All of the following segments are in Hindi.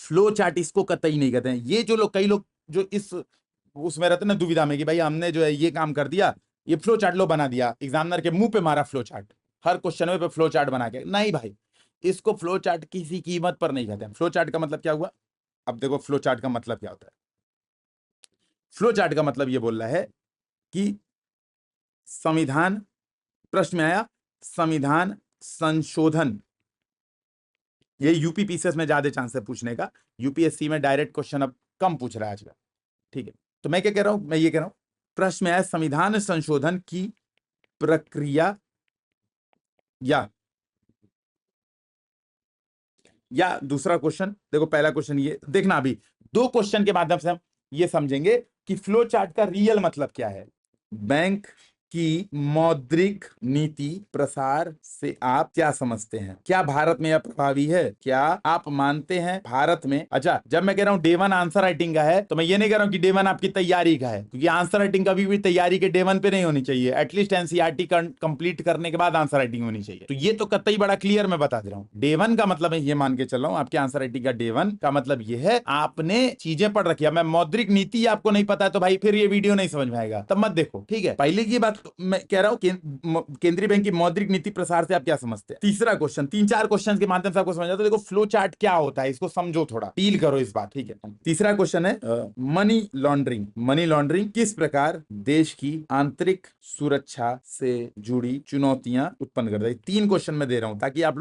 फ्लो चार्ट इसको कतई नहीं कहते हैं। ये जो लोग, कई लोग जो इस उसमें रहते हैं ना दुविधा में कि भाई हमने जो है ये काम कर दिया, ये फ्लो चार्ट लो बना दिया, एग्जामिनर के मुंह पे मारा फ्लो चार्ट, हर क्वेश्चन में पे फ्लो चार्ट बना के। नहीं भाई, इसको फ्लो चार्ट किसी कीमत पर नहीं कहते हैं। फ्लो चार्ट का मतलब क्या हुआ? अब देखो फ्लो चार्ट का मतलब क्या होता है। फ्लो चार्ट का मतलब ये बोल रहा है कि संविधान, प्रश्न में आया संविधान संशोधन, ये यूपी पीसीएस में ज्यादा चांस है पूछने का, यूपीएससी में डायरेक्ट क्वेश्चन अब कम पूछ रहा है आजकल, ठीक है। तो मैं क्या कह रहा हूं, मैं ये कह रहा हूं प्रश्न में आया संविधान संशोधन की प्रक्रिया या दूसरा क्वेश्चन, देखो पहला क्वेश्चन ये देखना, अभी दो क्वेश्चन के माध्यम से हम ये समझेंगे कि फ्लो चार्ट का रियल मतलब क्या है। बैंक की मौद्रिक नीति प्रसार से आप क्या समझते हैं? क्या भारत में यह प्रभावी है? क्या आप मानते हैं भारत में? अच्छा, जब मैं कह रहा हूं डे वन आंसर राइटिंग का है, तो मैं ये नहीं कह रहा हूं कि डे वन आपकी तैयारी का है, क्योंकि आंसर राइटिंग कभी भी तैयारी के डे वन पे नहीं होनी चाहिए। एटलीस्ट एनसीईआरटी कंप्लीट करने के बाद आंसर राइटिंग होनी चाहिए। तो ये तो कतई बड़ा क्लियर मैं बता दे रहा हूं। डे वन का मतलब मैं ये मान के चल रहा हूं, आपके आंसर राइटिंग का डे वन का मतलब ये है आपने चीजें पढ़ रखी है। मैं मौद्रिक नीति आपको नहीं पता है तो भाई फिर ये वीडियो नहीं समझ में आएगा, तब मत देखो, ठीक है। पहले की बात तो मैं कह रहा हूं केंद्रीय बैंक की मौद्रिक नीति प्रसार से आप क्या समझते हैं। तीसरा क्वेश्चन, 3-4 क्वेश्चन के माध्यम से आपको समझ आता है। देखो फ्लो चार्ट क्या होता है, इसको समझो, थोड़ा डील करो इस बात, ठीक है। तीसरा क्वेश्चन है मनी लॉन्ड्रिंग। मनी लॉन्ड्रिंग किस प्रकार देश की आंतरिक सुरक्षा से जुड़ी चुनौतियां उत्पन्न करता है। 3 क्वेश्चन मैं दे रहा हूं ताकि आप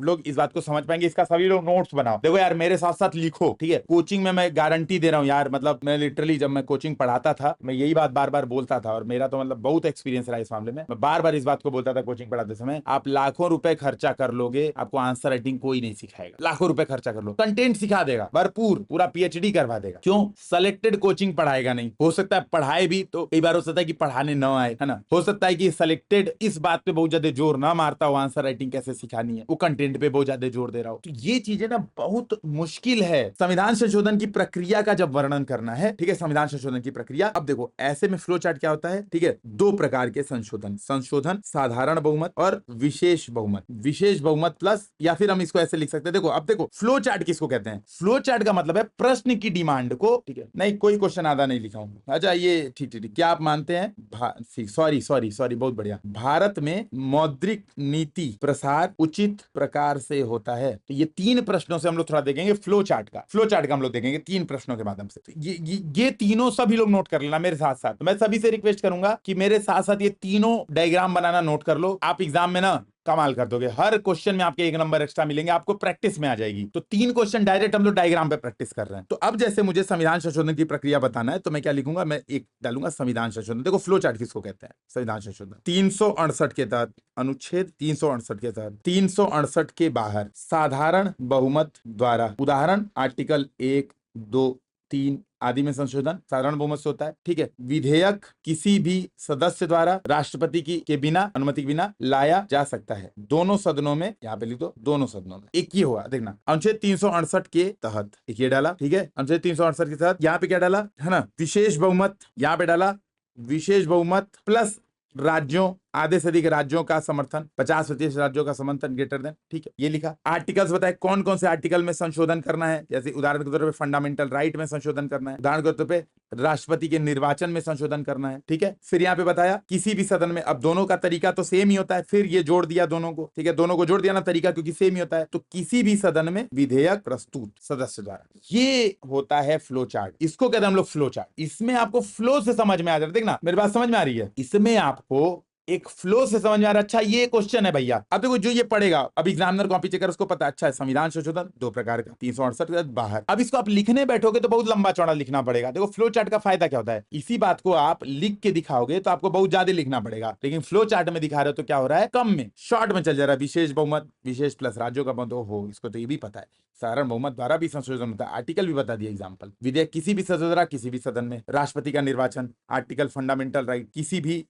लोग इस बात को समझ पाएंगे। इसका सभी लोग नोट्स बनाओ। देखो यार, मेरे साथ साथ लिखो, ठीक है। कोचिंग में मैं गारंटी दे रहा हूं यार, मतलब मैं लिटरली जब मैं कोचिंग पढ़ाता था, मैं यही बात बार बार बोलता था, और मेरा तो मतलब बहुत एक्सपीरियंस रहा इस मामले में। मैं बार बार इस बात को बोलता था कोचिंग पढ़ाते समय, आप लाखों रुपए खर्चा कर लोगे, आपको आंसर राइटिंग कोई नहीं सिखाएगा। लाखों रुपए खर्चा कर लो, कंटेंट सिखा देगा भरपूर, पूरा पीएचडी करवा देगा। क्यों? सेलेक्टेड कोचिंग पढ़ाएगा नहीं। हो सकता है पढ़ाए भी तो कई बार हो सकता है कि पढ़ाने न आए, है ना। हो सकता है कि सेलेक्टेड इस बात पे बहुत ज्यादा जोर ना मारता हो, आंसर राइटिंग कैसे सिखानी है, वो कंटेंट पे बहुत ज्यादा जोर दे रहा हो। तो ये चीजें ना बहुत मुश्किल है संविधान संशोधन की प्रक्रिया का जब वर्णन करना है, ठीक है। संविधान संशोधन की प्रक्रिया, अब देखो ऐसे में फ्लो चार्ट क्या होता है, ठीक है। 2 प्रकार के संशोधन, साधारण बहुमत और विशेष बहुमत। विशेष बहुमत प्लस, या फिर हम इसको ऐसे लिख सकते हैं, देखो अब देखो फ्लो चार्ट किसको कहते हैं। फ्लो चार्ट का मतलब है प्रश्न की डिमांड को, ठीक है। नहीं, कोई क्वेश्चन आधा नहीं लिखा हूं, अच्छा ये ठीक ठीक। क्या आप मानते हैं सॉरी बहुत बढ़िया, भारत में मौद्रिक नीति प्रसार उचित प्रकार से होता है? तो ये 3 प्रश्नों से हम लोग थोड़ा देखेंगे फ्लो चार्ट का हम लोग देखेंगे 3 प्रश्नों के माध्यम से। तो ये तीनों सभी लोग नोट कर लेना मेरे साथ साथ। तो मैं सभी से रिक्वेस्ट करूंगा कि मेरे साथ साथ ये तीनों डायग्राम बनाना नोट कर लो। आप एग्जाम में ना कमाल कर दोगे, हर क्वेश्चन में आपके 1 नंबर एक्स्ट्रा मिलेंगे, आपको प्रैक्टिस में आ जाएगी। तो 3 क्वेश्चन डायरेक्ट हम लोग डायग्राम पे प्रैक्टिस कर रहे हैं। तो अब जैसे मुझे संविधान संशोधन की प्रक्रिया बताना है, तो मैं क्या लिखूंगा, मैं एक डालूंगा संविधान संशोधन। देखो फ्लो चार्ट किसको कहते हैं, संविधान संशोधन 368 के तहत, अनुच्छेद 368 के तहत, 368 के बाहर साधारण बहुमत द्वारा, उदाहरण आर्टिकल 1, 2, 3 आदि में संशोधन साधारण बहुमत से होता है, ठीक है। विधेयक किसी भी सदस्य द्वारा राष्ट्रपति की के बिना, अनुमति के बिना लाया जा सकता है, दोनों सदनों में। यहाँ पे लिख दो दोनों सदनों में। एक ये हुआ, देखना अनुच्छेद 368 के तहत, एक ये डाला, ठीक है। अनुच्छेद 368 के तहत यहाँ पे क्या डाला है ना, विशेष बहुमत, यहाँ पे डाला विशेष बहुमत प्लस राज्यों, आधे से अधिक राज्यों का समर्थन, 50% राज्यों का समर्थन ग्रेटर देन, ठीक है। ये लिखा। आर्टिकल्स बताए कौन कौन से आर्टिकल में संशोधन करना है, जैसे उदाहरण के तौर पे फंडामेंटल राइट में संशोधन करना है, उदाहरण के तौर पे राष्ट्रपति के निर्वाचन में संशोधन करना है, ठीक है। फिर यहाँ पे बताया किसी भी सदन में, अब दोनों का तरीका तो सेम ही होता है, फिर ये जोड़ दिया दोनों को, ठीक है। दोनों को जोड़ दिया ना तरीका, क्योंकि सेम ही होता है। तो किसी भी सदन में विधेयक प्रस्तुत सदस्य द्वारा, ये होता है फ्लो चार्ट। इसको कहते हैं हम लोग फ्लो चार्ट। इसमें आपको फ्लो से समझ में आ जाता है, देखना मेरी बात समझ में आ रही है, इसमें आपको एक फ्लो से समझ में आ रहा है। अच्छा ये क्वेश्चन है भैया, अब देखो जो ये पढ़ेगा, अब एग्जामिनर कॉपी चेकर उसको पता, अच्छा है संविधान संशोधन 2 प्रकार का, 368 के बाहर। अब इसको आप लिखने बैठोगे तो बहुत लंबा चौड़ा लिखना पड़ेगा। देखो फ्लो चार्ट का फायदा क्या होता है, इसी बात को आप लिख के दिखाओगे तो आपको बहुत ज्यादा लिखना पड़ेगा, लेकिन फ्लो चार्ट में दिखा रहे हो तो क्या हो रहा है, कम में, शॉर्ट में चल जा रहा है। विशेष बहुमत, विशेष प्लस राज्यों का बहुमत, हो इसको तो ये भी पता है। साधारण बहुमत द्वारा भी संशोधन होता है, आर्टिकल भी बता दिया एग्जाम्पल। विधेयक किसी भी सदस्य द्वारा किसी भी सदन में, राष्ट्रपति का निर्वाचन, आर्टिकल फंडामेंटल राइट किसी भी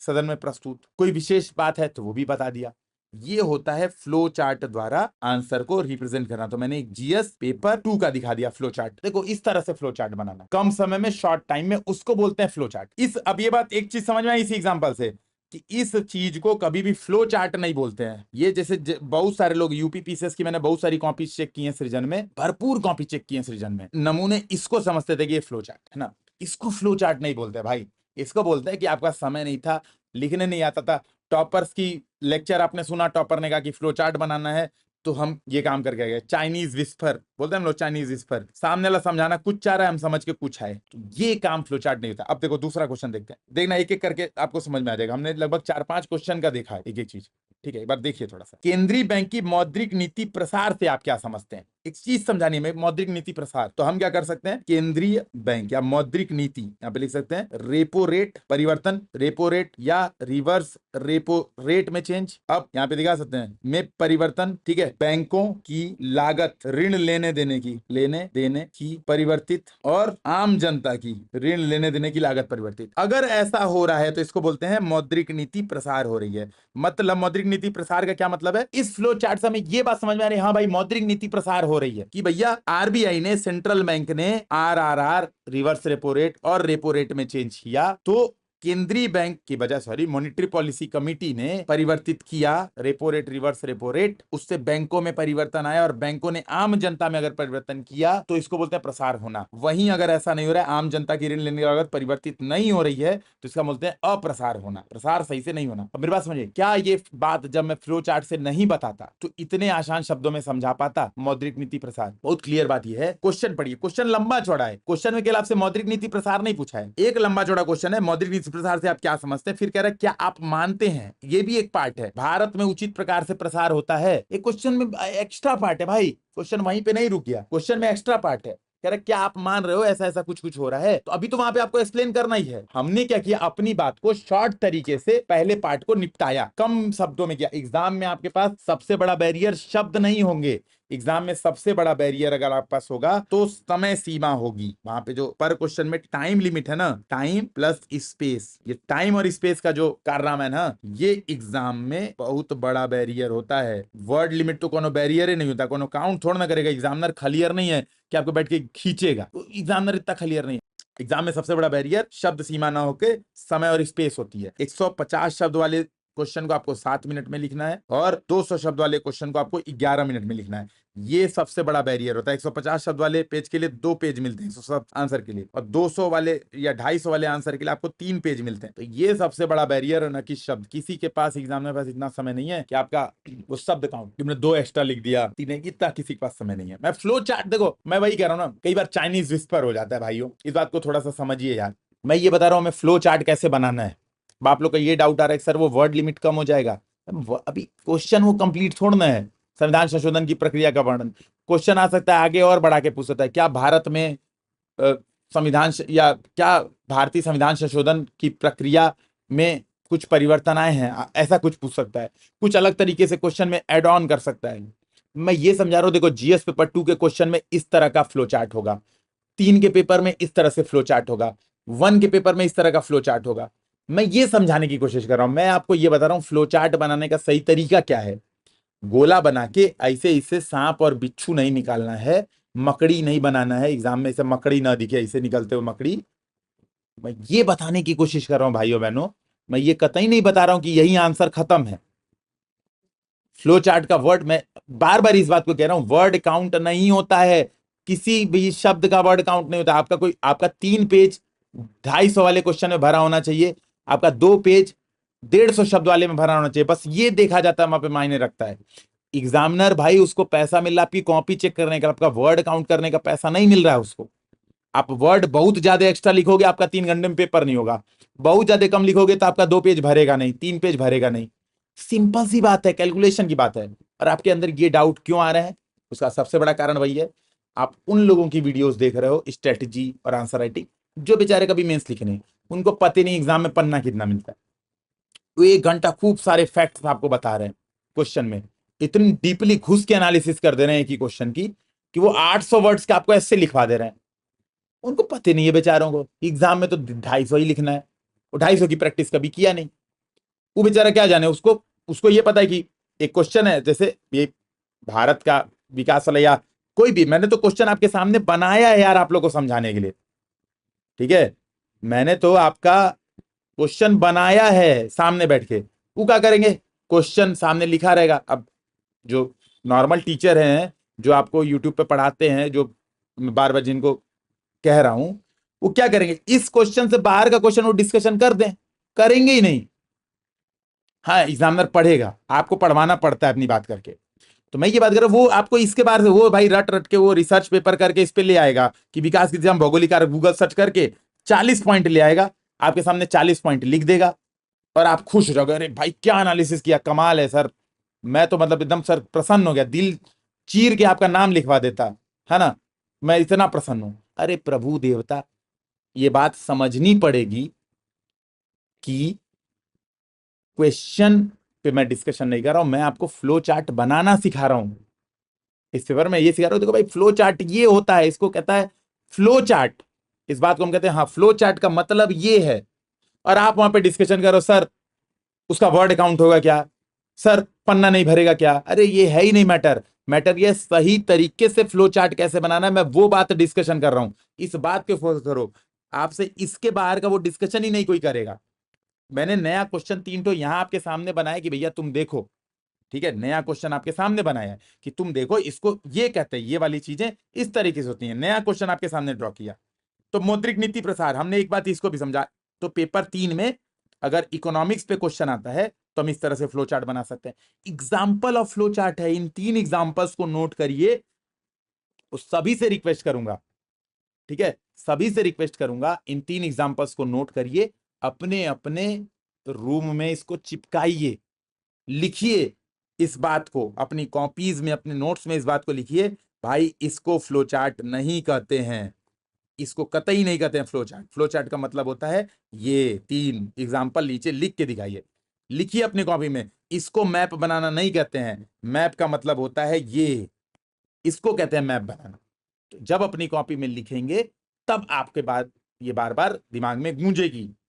सदन में प्रस्तुत, कोई विशेष बात है तो वो भी बता दिया। ये होता है फ्लो चार्ट द्वारा आंसर को रिप्रेजेंट करना। तो मैंने एक जीएस पेपर 2 का दिखा दिया फ्लो चार्ट। देखो इस तरह से फ्लो चार्ट बनाना, कम समय में शॉर्ट टाइम में, उसको बोलते हैं फ्लो चार्ट। अब ये बात एक चीज समझ में आई इसी एग्जांपल से, कि इस चीज को कभी भी फ्लो चार्ट नहीं बोलते हैं। ये जैसे बहुत सारे लोग यूपी पीसीएस की मैंने बहुत सारी कॉपी चेक की हैं सृजन में, भरपूर कॉपी चेक की हैं सृजन में, नमूने इसको समझते थे कि ये फ्लो चार्ट है ना। इसको फ्लो चार्ट नहीं बोलते भाई, इसको बोलते हैं कि आपका समय नहीं था, लिखने नहीं आता था। टॉपर्स की लेक्चर आपने सुना, टॉपर ने कहा कि फ्लो चार्ट बनाना है, तो हम ये काम करके गए। चाइनीज विस्पर बोलते हैं हम लोग, चाइनीज विस्पर, सामने वाला समझाना कुछ चाह रहा है, हम समझ के कुछ है, तो ये काम फ्लो चार्ट नहीं होता। अब देखो दूसरा क्वेश्चन देखते हैं, देखना एक एक करके आपको समझ में आ जाएगा। हमने लगभग 4-5 क्वेश्चन का देखा है एक एक चीज, ठीक है। एक बार देखिए थोड़ा सा, केंद्रीय बैंक की मौद्रिक नीति प्रसार से आप क्या समझते हैं, एक चीज समझानी है, मौद्रिक नीति प्रसार। तो हम क्या कर सकते हैं, केंद्रीय बैंक या मौद्रिक नीति, यहाँ पे लिख सकते हैं रेपो रेट परिवर्तन, रेपो रेट या रिवर्स रेपो रेट में चेंज। अब यहाँ पे दिखा सकते हैं में परिवर्तन, ठीक है। बैंकों की लागत ऋण लेने देने की परिवर्तित, और आम जनता की ऋण लेने देने की लागत परिवर्तित। अगर ऐसा हो रहा है तो इसको बोलते हैं मौद्रिक नीति प्रसार हो रही है। मतलब मौद्रिक नीति प्रसार का क्या मतलब है, इस फ्लो चार्ट से हमें ये बात समझ में आ रही है, हाँ भाई मौद्रिक नीति प्रसार हो रही है कि भैया आरबीआई ने, सेंट्रल बैंक ने आरआरआर रिवर्स रेपो रेट और रेपो रेट में चेंज किया, तो केंद्रीय बैंक की वजह, सॉरी मॉनिटरी पॉलिसी कमेटी ने परिवर्तित किया repo rate reverse repo rate, उससे बैंकों में परिवर्तन आया, और बैंकों ने आम जनता में अगर परिवर्तन किया तो इसको बोलते हैं प्रसार होना। वहीं अगर ऐसा नहीं हो रहा है, आम जनता की ऋण लेने की लागत परिवर्तित नहीं हो रही है, तो इसका बोलते हैं अप्रसार होना, प्रसार सही से नहीं होना। अब मेरी बात समझिए, क्या ये बात जब मैं फ्लो चार्ट से नहीं बताता तो इतने आसान शब्दों में समझा पाता मौद्रिक नीति प्रसार? बहुत क्लियर बात ये है। क्वेश्चन पढ़िए, क्वेश्चन लंबा चौड़ा है, क्वेश्चन में केवल आपसे मौद्रिक नीति प्रसार नहीं पूछा है, एक लंबा चौड़ा क्वेश्चन है, मौद्रिक नीति प्रसार से आप क्या समझते हैं, फिर कह रहा है क्या आप मानते हैं, ये भी एक पार्ट है, भारत में उचित प्रकार से प्रसार होता है, एक क्वेश्चन में एक्स्ट्रा पार्ट है भाई, क्वेश्चन वहीं पे नहीं रुक गया, क्वेश्चन में एक्स्ट्रा पार्ट है, कह रहा क्या आप मान रहे हो ऐसा ऐसा कुछ कुछ हो रहा है, तो अभी तो वहां पे आपको एक्सप्लेन करना ही है। हमने क्या किया, अपनी बात को शॉर्ट तरीके से पहले पार्ट को निपटाया, कम शब्दों में किया। एग्जाम में आपके पास सबसे बड़ा बैरियर शब्द नहीं होंगे, एग्जाम में सबसे बड़ा बैरियर अगर आपके पास होगा तो समय सीमा होगी। वहां पे जो पर क्वेश्चन में टाइम लिमिट है ना, टाइम प्लस स्पेस, ये टाइम और स्पेस का जो कारनामा है ना, ये एग्जाम में बहुत बड़ा बैरियर होता है। वर्ड लिमिट तो कोनो बैरियर ही नहीं होता, कोनो काउंट थोड़ा ना करेगा, एग्जामिनर खलियर नहीं है कि आपको बैठ के खींचेगा, तो एग्जामिनर इतना खलियर नहीं है। एग्जाम में सबसे बड़ा बैरियर शब्द सीमा ना होके समय और स्पेस होती है। 150 शब्द वाले क्वेश्चन को आपको 7 मिनट में लिखना है, और 200 शब्द वाले क्वेश्चन को आपको 11 मिनट में लिखना है। ये सबसे बड़ा बैरियर होता है। 150 शब्द वाले पेज के लिए 2 पेज मिलते हैं 100 शब्द आंसर के लिए, और 200 वाले या 250 वाले आंसर के लिए आपको 3 पेज मिलते हैं। तो ये सबसे बड़ा बैरियर है ना कि शब्द, किसी के पास एग्जाम में पास इतना समय नहीं है कि आपका वो शब्द काउंट, तुमने 2 एक्स्ट्रा लिख दिया, 3, इतना किसी के पास समय नहीं है। मैं फ्लो चार्ट, देखो मैं वही कह रहा हूँ ना, कई बार चाइनीज विस्पर हो जाता है भाइयों, इस बात को थोड़ा सा समझिए यार। मैं ये बता रहा हूँ हमें फ्लो चार्ट कैसे बनाना है। आप लोग का ये डाउट आ रहा है सर वो वर्ड लिमिट कम हो जाएगा, अभी क्वेश्चन वो कंप्लीट छोड़ना है। संविधान संशोधन की प्रक्रिया का वर्णन, क्वेश्चन आ सकता है आगे और बढ़ा के पूछ सकता है, क्या भारत में या क्या भारतीय संविधान संशोधन की प्रक्रिया में कुछ परिवर्तन आए हैं, ऐसा कुछ पूछ सकता है। कुछ अलग तरीके से क्वेश्चन में एड ऑन कर सकता है। मैं ये समझा रहा हूं, देखो जीएस पेपर 2 के क्वेश्चन में इस तरह का फ्लो चार्ट होगा, 3 के पेपर में इस तरह से फ्लो चार्ट होगा, 1 के पेपर में इस तरह का फ्लो चार्ट होगा। मैं ये समझाने की कोशिश कर रहा हूं, मैं आपको ये बता रहा हूं फ्लो चार्ट बनाने का सही तरीका क्या है। गोला बना के ऐसे इसे सांप और बिच्छू नहीं निकालना है, मकड़ी नहीं बनाना है, एग्जाम में इसे मकड़ी ना दिखे ऐसे निकलते हुए मकड़ी। मैं ये बताने की कोशिश कर रहा हूं भाइयों बहनों, मैं ये कतई नहीं बता रहा हूं कि यही आंसर खत्म है। फ्लो चार्ट का वर्ड, मैं बार बार इस बात को कह रहा हूं, वर्ड काउंट नहीं होता है, किसी भी शब्द का वर्ड काउंट नहीं होता। आपका 3 पेज 250 वाले क्वेश्चन में भरा होना चाहिए, आपका 2 पेज 150 शब्द वाले में भरा होना चाहिए, बस ये देखा जाता है, वहां पे मायने रखता है। एग्जामिनर भाई उसको पैसा मिल रहा है आपकी कॉपी चेक करने का, आपका वर्ड काउंट करने का पैसा नहीं मिल रहा है उसको। आप वर्ड बहुत ज्यादा एक्स्ट्रा लिखोगे, आपका 3 घंटे में पेपर नहीं होगा, बहुत ज्यादा कम लिखोगे तो आपका 2 पेज भरेगा नहीं, 3 पेज भरेगा नहीं। सिंपल सी बात है, कैलकुलेशन की बात है। और आपके अंदर ये डाउट क्यों आ रहा है, उसका सबसे बड़ा कारण वही है, आप उन लोगों की वीडियोस देख रहे हो स्ट्रेटजी और आंसर राइटिंग, जो बेचारे कभी मेंस लिखे नहीं, उनको पता नहीं एग्जाम में पन्ना कितना मिलता है। वो 1 घंटा खूब सारे फैक्ट्स आपको बता रहे हैं क्वेश्चन में, इतनी डीपली घुस के एनालिसिस कर दे रहे हैं एक ही क्वेश्चन की कि वो 800 वर्ड्स के आपको ऐसे लिखवा दे रहे हैं। उनको पता नहीं है बेचारों को, एग्जाम में तो 250 ही लिखना है, वो 250 की प्रैक्टिस कभी किया नहीं। वो बेचारा क्या जाने, उसको ये पता है कि एक क्वेश्चन है, जैसे ये भारत का विकास वाला या कोई भी, मैंने तो क्वेश्चन आपके सामने बनाया है यार आप लोग को समझाने के लिए, ठीक है। मैंने तो आपका क्वेश्चन बनाया है सामने बैठ के, वो क्या करेंगे, क्वेश्चन सामने लिखा रहेगा। अब जो नॉर्मल टीचर हैं जो आपको यूट्यूब पे पढ़ाते हैं, जो बार बार जिनको कह रहा हूं, वो क्या करेंगे, इस क्वेश्चन से बाहर का क्वेश्चन वो डिस्कशन कर दें, करेंगे ही नहीं। हाँ, एग्जामिनर पढ़ेगा, आपको पढ़वाना पड़ता है अपनी बात करके। तो मैं ये बात कर रहा हूं, वो आपको इसके बारे में वो भाई रट रट के वो रिसर्च पेपर करके इस पे ले आएगा कि विकास की दिशा में भौगोलिक कार्य, गूगल सर्च करके 40 पॉइंट ले आएगा, आपके सामने 40 पॉइंट लिख देगा और आप खुश हो जाओगे, अरे भाई क्या एनालिसिस किया, कमाल है सर। मैं तो मतलब एकदम सर प्रसन्न हो गया, दिल चीर के आपका नाम लिखवा देता है ना, मैं इतना प्रसन्न हूं। अरे प्रभु देवता, ये बात समझनी पड़ेगी कि क्वेश्चन पे मैं डिस्कशन नहीं कर रहा हूं, मैं आपको फ्लो चार्ट बनाना सिखा रहा हूं। इस पेपर में ये सिखा रहा हूं, देखो भाई फ्लो चार्ट ये होता है, इसको कहता है फ्लो चार्ट। इस बात को हम कहते हैं, हाँ फ्लो चार्ट का मतलब ये है। और आप वहां पे डिस्कशन करो, सर उसका वर्ड काउंट होगा क्या, सर पन्ना नहीं भरेगा क्या, अरे ये है ही नहीं मैटर। मैटर ये सही तरीके से फ्लो चार्ट कैसे बनाना है, मैं वो बात डिस्कशन कर रहा हूं। इस बात पे फोकस करो, आपसे इसके बाहर का वो डिस्कशन ही नहीं कोई करेगा। मैंने नया क्वेश्चन 3 तो यहां आपके सामने बनाया कि भैया तुम देखो, ठीक है, नया क्वेश्चन आपके सामने बनाया है कि तुम देखो, इसको ये कहते हैं, ये वाली चीजें इस तरीके से होती हैं। नया क्वेश्चन आपके सामने ड्रॉ किया। तो मौद्रिक नीति प्रसार, हमने एक बात इसको भी समझा। तो पेपर 3 में अगर इकोनॉमिक्स पे क्वेश्चन आता है तो हम इस तरह से फ्लो चार्ट बना सकते हैं। एग्जाम्पल ऑफ फ्लो चार्ट है, इन 3 एग्जाम्पल्स को नोट करिए। तो सभी से रिक्वेस्ट करूंगा, ठीक है, सभी से रिक्वेस्ट करूंगा, इन 3 एग्जाम्पल्स को नोट करिए, अपने अपने रूम में इसको चिपकाइए, लिखिए इस बात को अपनी कॉपीज में, अपने नोट्स में इस बात को लिखिए, भाई इसको फ्लो चार्ट नहीं कहते हैं, इसको कतई नहीं कहते हैं फ्लो चार्ट। फ्लो चार्ट का मतलब होता है ये 3 एग्जाम्पल नीचे लिख के दिखाइए, लिखिए अपनी कॉपी में। इसको मैप बनाना नहीं कहते हैं, मैप का मतलब होता है ये, इसको कहते हैं मैप बनाना। तो जब अपनी कॉपी में लिखेंगे तब आपके बाद ये बार बार दिमाग में गूंजेगी